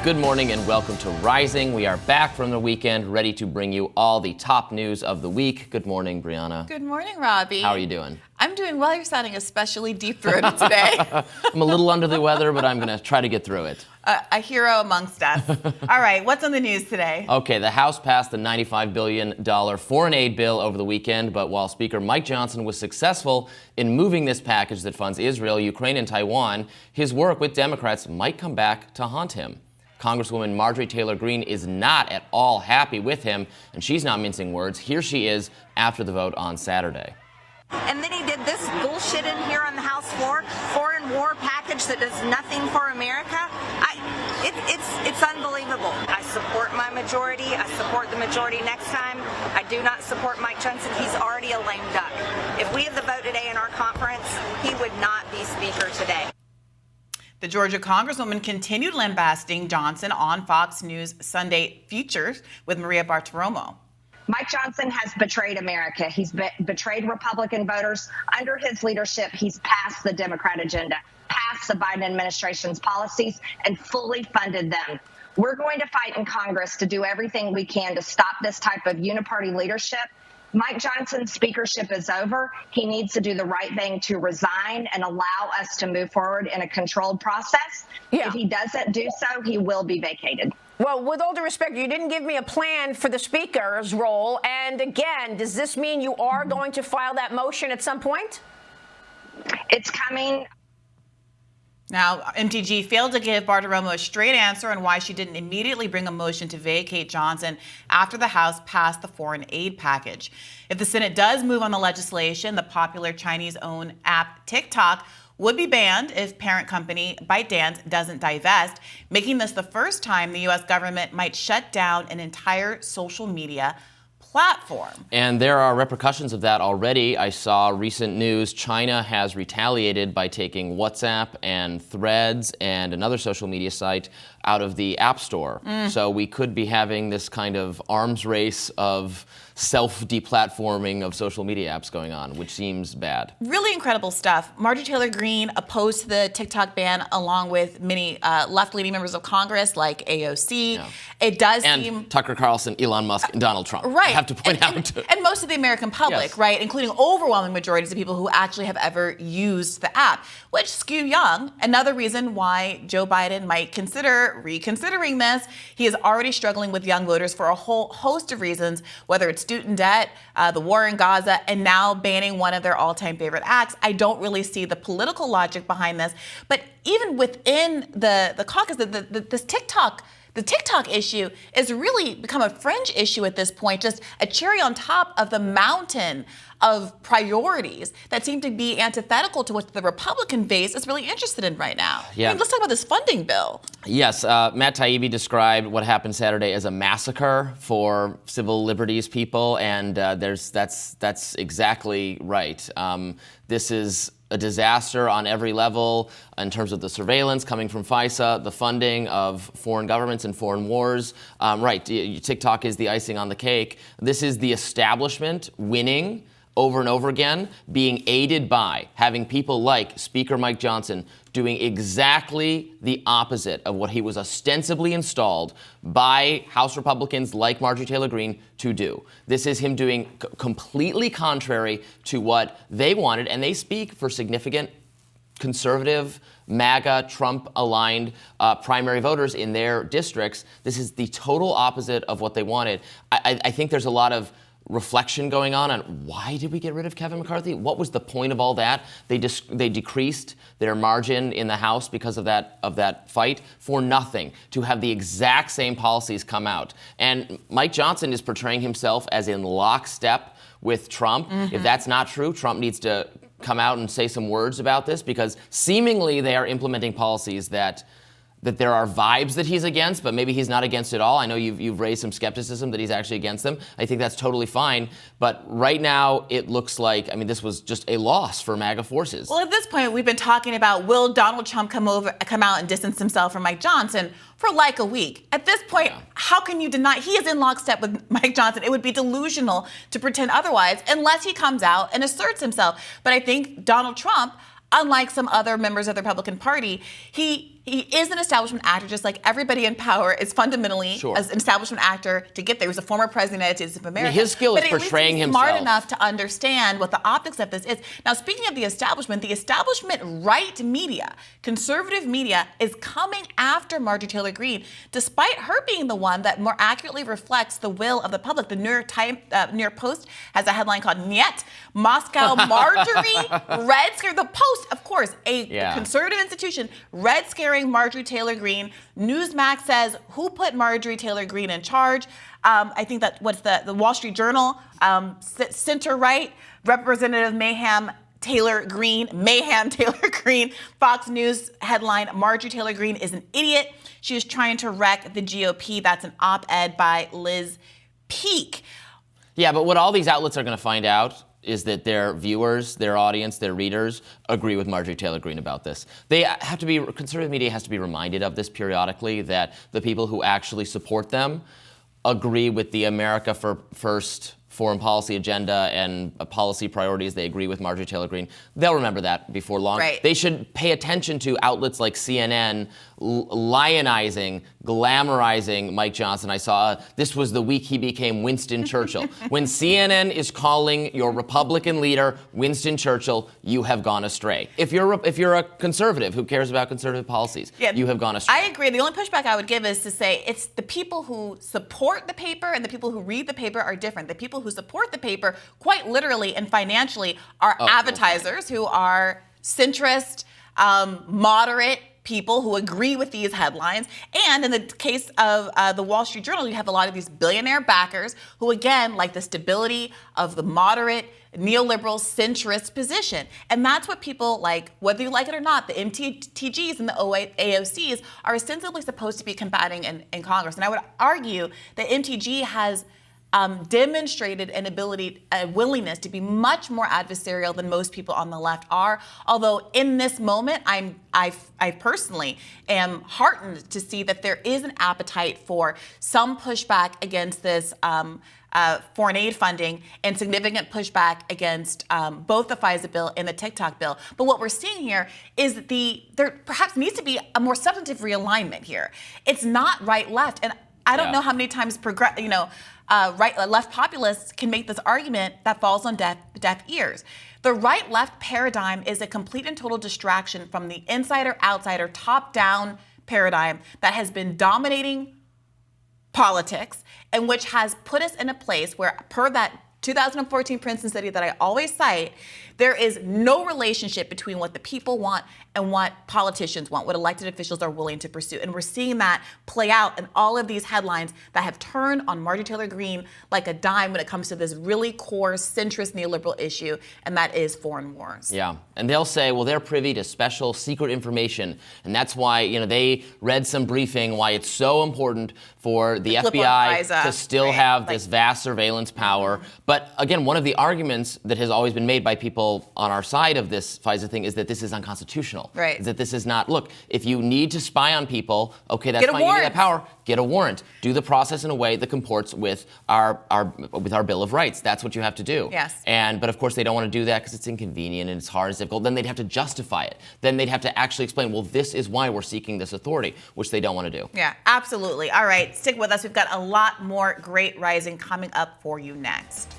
Good morning and welcome to Rising. We are back from the weekend, ready to bring you all the top news of the week. Good morning, Brianna. Good morning, Robbie. How are you doing? I'm doing well. You're sounding especially deep-throated today. I'm a little under the weather, but I'm going to try to get through it. A hero amongst us. All right, what's on the news today? Okay, the House passed the $95 billion foreign aid bill over the weekend, but while Speaker Mike Johnson was successful in moving this package that funds Israel, Ukraine, and Taiwan, his work with Democrats might come back to haunt him. Congresswoman Marjorie Taylor Greene is not at all happy with him, and she's not mincing words. Here she is after the vote on Saturday. And then he did this bullshit in here on the House floor, foreign war package that does nothing for America. It's unbelievable. I support my majority. I support the majority next time. I do not support Mike Johnson. He's already a lame duck. If we had the vote today in our conference, he would not be Speaker today. The Georgia Congresswoman continued lambasting Johnson on Fox News Sunday Futures with Maria Bartiromo. Mike Johnson has betrayed America. He's betrayed Republican voters. Under his leadership, he's passed the Democrat agenda, passed the Biden administration's policies, and fully funded them. We're going to fight in Congress to do everything we can to stop this type of uniparty leadership. Mike Johnson's speakership is over. He needs to do the right thing to resign and allow us to move forward in a controlled process. If he doesn't do so, he will be vacated. Well, with all due respect, you didn't give me a plan for the speaker's role. And again, does this mean you are going to file that motion at some point? It's coming. Now, MTG failed to give Bartiromo a straight answer on why she didn't immediately bring a motion to vacate Johnson after the House passed the foreign aid package. If the Senate does move on the legislation, the popular Chinese-owned app TikTok would be banned if parent company ByteDance doesn't divest, making this the first time the U.S. government might shut down an entire social media platform. And there are repercussions of that already. I saw recent news. China has retaliated by taking WhatsApp and Threads and another social media site out of the App Store. So we could be having this kind of arms race of self-deplatforming of social media apps going on, which seems bad. Really incredible stuff. Marjorie Taylor Greene opposed to the TikTok ban along with many left-leaning members of Congress like AOC. Yeah. It does and seem... Tucker Carlson, Elon Musk, and Donald Trump. Right. I have to point out. And most of the American public, Yes. right, including overwhelming majorities of people who actually have ever used the app, which skew young. Another reason why Joe Biden might consider reconsidering this. He is already struggling with young voters for a whole host of reasons, whether it's student debt, the war in Gaza, and now banning one of their all-time favorite acts. I don't really see the political logic behind this. But even within the caucus, this the TikTok issue has really become a fringe issue at this point, just a cherry on top of the mountain of priorities that seem to be antithetical to what the Republican base is really interested in right now. Yeah. I mean, let's talk about this funding bill. Yes, Matt Taibbi described what happened Saturday as a massacre for civil liberties people, and that's exactly right. This is a disaster on every level in terms of the surveillance coming from FISA, the funding of foreign governments and foreign wars. Right, TikTok is the icing on the cake. This is the establishment winning over and over again, being aided by having people like Speaker Mike Johnson doing exactly the opposite of what he was ostensibly installed by House Republicans like Marjorie Taylor Greene to do. This is him doing completely contrary to what they wanted, and they speak for significant conservative, MAGA, Trump-aligned primary voters in their districts. This is the total opposite of what they wanted. I think there's a lot of reflection going on why did we get rid of Kevin McCarthy? What was the point of all that? They decreased their margin in the House because of that fight for nothing, to have the exact same policies come out. And Mike Johnson is portraying himself as in lockstep with Trump. If that's not true, Trump needs to come out and say some words about this, because seemingly they are implementing policies that there are vibes that he's against, but maybe he's not against it all. I know you've raised some skepticism that he's actually against them. I think that's totally fine. But right now, it looks like, this was just a loss for MAGA forces. Well, at this point, we've been talking about, will Donald Trump come out and distance himself from Mike Johnson for like a week? At this point, how can you deny he is in lockstep with Mike Johnson? It would be delusional to pretend otherwise unless he comes out and asserts himself. But I think Donald Trump, unlike some other members of the Republican Party, he He is an establishment actor, just like everybody in power is fundamentally as an establishment actor to get there. He was a former president of the United States of America. His skill is portraying himself. Smart enough to understand what the optics of this is. Now, speaking of the establishment right media, conservative media, is coming after Marjorie Taylor Greene, despite her being the one that more accurately reflects the will of the public. The New York Post has a headline called "Niet Moscow Marjorie Red Scare." The Post, of course, a conservative institution, red scaring Marjorie Taylor Greene. Newsmax says, who put Marjorie Taylor Greene in charge? I think that what's the Wall Street Journal, center-right, Representative Mayhem Taylor Greene, Fox News headline, Marjorie Taylor Greene is an idiot. She is trying to wreck the GOP. That's an op-ed by Liz Peek. Yeah, but what all these outlets are going to find out is that their viewers, their audience, their readers agree with Marjorie Taylor Greene about this. Conservative media has to be reminded of this periodically, that the people who actually support them agree with the America First foreign policy agenda and policy priorities. They agree with Marjorie Taylor Greene. They'll remember that before long. Right. They should pay attention to outlets like CNN lionizing, glamorizing Mike Johnson. I saw this was the week he became Winston Churchill. When CNN is calling your Republican leader Winston Churchill, you have gone astray. If you're a conservative who cares about conservative policies, you have gone astray. I agree. The only pushback I would give is to say it's the people who support the paper and the people who read the paper are different. The people who support the paper, quite literally and financially, are advertisers who are centrist, moderate people who agree with these headlines. And in the case of the Wall Street Journal, you have a lot of these billionaire backers who, again, like the stability of the moderate, neoliberal, centrist position. And that's what people like, whether you like it or not. The MTGs and the AOCs are ostensibly supposed to be combating in Congress. And I would argue that MTG has demonstrated an ability, a willingness to be much more adversarial than most people on the left are. Although in this moment, I personally am heartened to see that there is an appetite for some pushback against this foreign aid funding and significant pushback against both the FISA bill and the TikTok bill. But what we're seeing here is that there perhaps needs to be a more substantive realignment here. It's not right-left, and I don't know how many times left populists can make this argument that falls on deaf ears. The right-left paradigm is a complete and total distraction from the insider-outsider, top-down paradigm that has been dominating politics and which has put us in a place where, per that 2014 Princeton study that I always cite, there is no relationship between what the people want and what politicians want, what elected officials are willing to pursue. And we're seeing that play out in all of these headlines that have turned on Marjorie Taylor Greene like a dime when it comes to this really core centrist neoliberal issue, and that is foreign wars. Yeah, and they'll say, well, they're privy to special secret information, and that's why, they read some briefing why it's so important for the FBI to still have this vast surveillance power. But again, one of the arguments that has always been made by people on our side of this FISA thing is that this is unconstitutional. Right. That this is not, look, if you need to spy on people, okay, that's fine, you need that power, get a warrant. Do the process in a way that comports with our Bill of Rights. That's what you have to do. Yes. But of course they don't want to do that because it's inconvenient and it's hard, it's difficult. Then they'd have to justify it. Then they'd have to actually explain, well, this is why we're seeking this authority, which they don't want to do. Yeah, absolutely. All right, stick with us. We've got a lot more great rising coming up for you next.